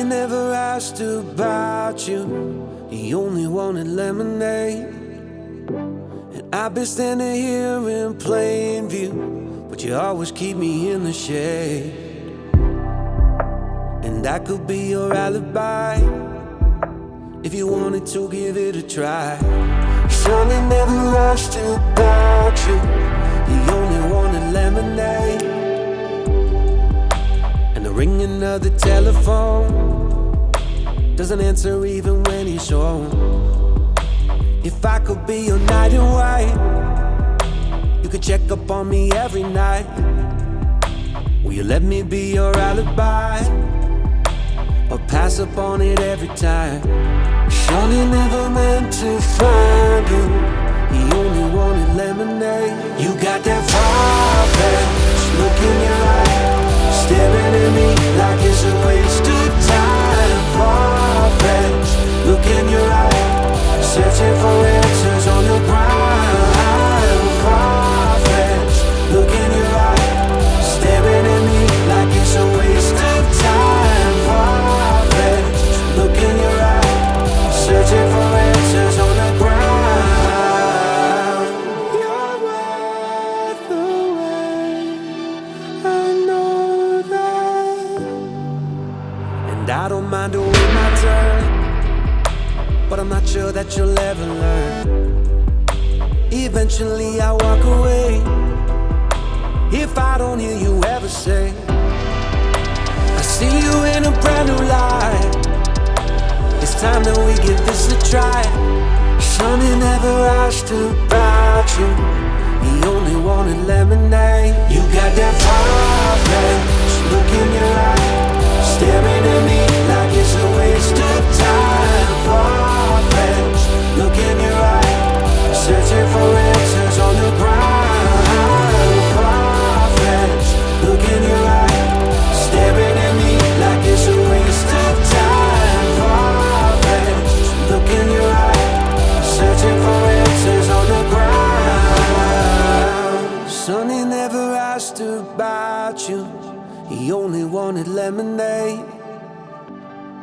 never asked about you. He only wanted lemonade. And I've been standing here in plain view, but you always keep me in the shade. And I could be your alibi if you wanted to give it a try. Sonny never asked about you. He only wanted lemonade. And the ringing of the telephone doesn't answer even when he's home. If I could be your knight in white, you could check up on me every night. Will you let me be your alibi, or pass up on it every time? Sonny never meant to find you. He only wanted lemonade. You got that far-fetched look in your eye, staring at me like it's a waste of time. Far-fetched look in your eye, searching for answers on the ground. Far-fetched look in your eye, staring at me like it's a waste of time. Far-fetched look in your eye, searching for answers on the ground. You're worth the wait, I know that. And I don't mind to wait my turn, but I'm not sure that you'll ever learn. Eventually I walk away if I don't hear you ever say, I see you in a brand new light. It's time that we give this a try. Sonny never asked about you. He only wanted lemonade. You got that far-fetched look in your eye, staring at me like it's a waste of time. Far-fetched look in your eye, searching for answers on the ground. Far-fetched look in your eye, staring at me like it's a waste of time. Far-fetched look in your eye, searching for answers on the ground. Sonny never asked about you. He only wanted lemonade.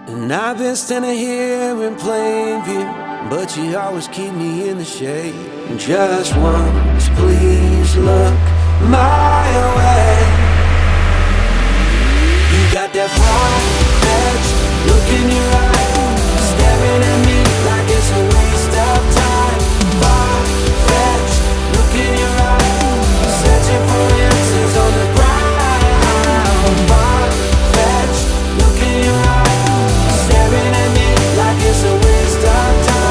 And I've been standing here in plain view, but you always keep me in the shade. Just once, please look my way. You got that far-fetched look in your eye, staring at me like it's a waste of time. Far-fetched look in your eye, searching for answers on the ground. Far-fetched look in your eye, staring at me like it's a waste of time.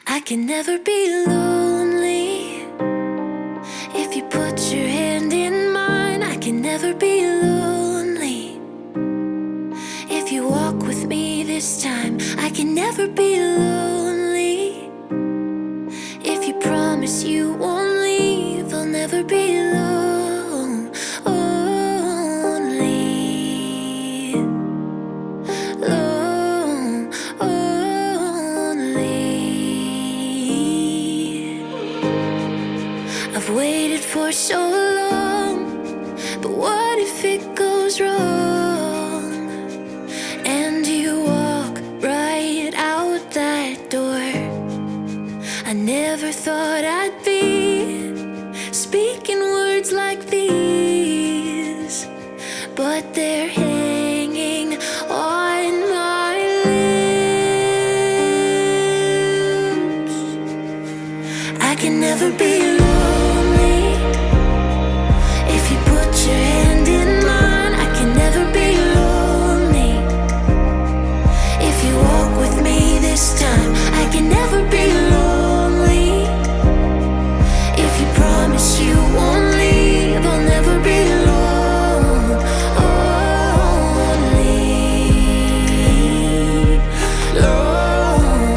I can never be lonely. If you put your hand in mine, I can never be lonely. If you walk with me this time, I can never be lonely. If you promise you won't leave, I'll never be alone. Only lone, only. I've waited for so long, but what if it goes wrong? And you walk right out that door. I never thought I'd be speaking words like these, but they're hanging on my lips. I can never be lonely. If you put your hand in mine, I can never be lonely. If you walk with me this time, I can never be lonely. If you promise you won't leave, I'll never be alone. Only lone,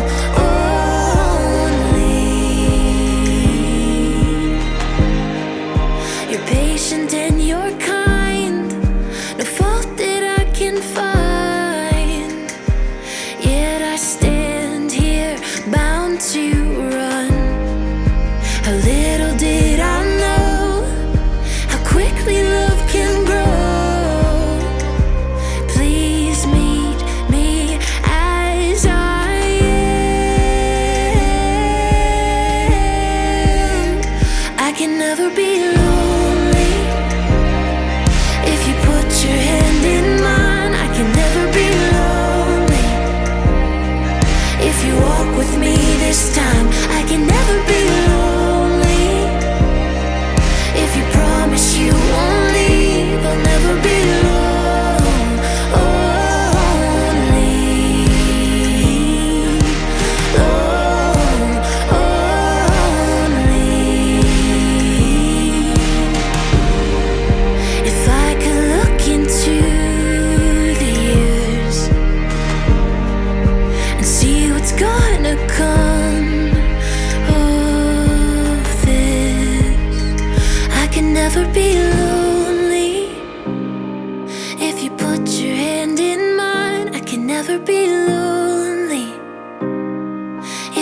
only. You're patient and you're kind, no fault that I can find. Yet I stand here bound to run. How little did I know how quickly love can grow. Please meet me as I am. I can never be lonely. If you put your hand in mine, I can never be lonely. If you walk with me this time, I can never be lonely. If you promise you won't leave, I'll never be alone. Only lone, only. If I could look into the years and see what's gonna come of this, I can never be lonely. If you put your hand in mine, I can never be lonely.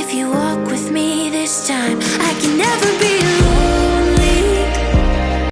If you walk with me this time, I can never be lonely.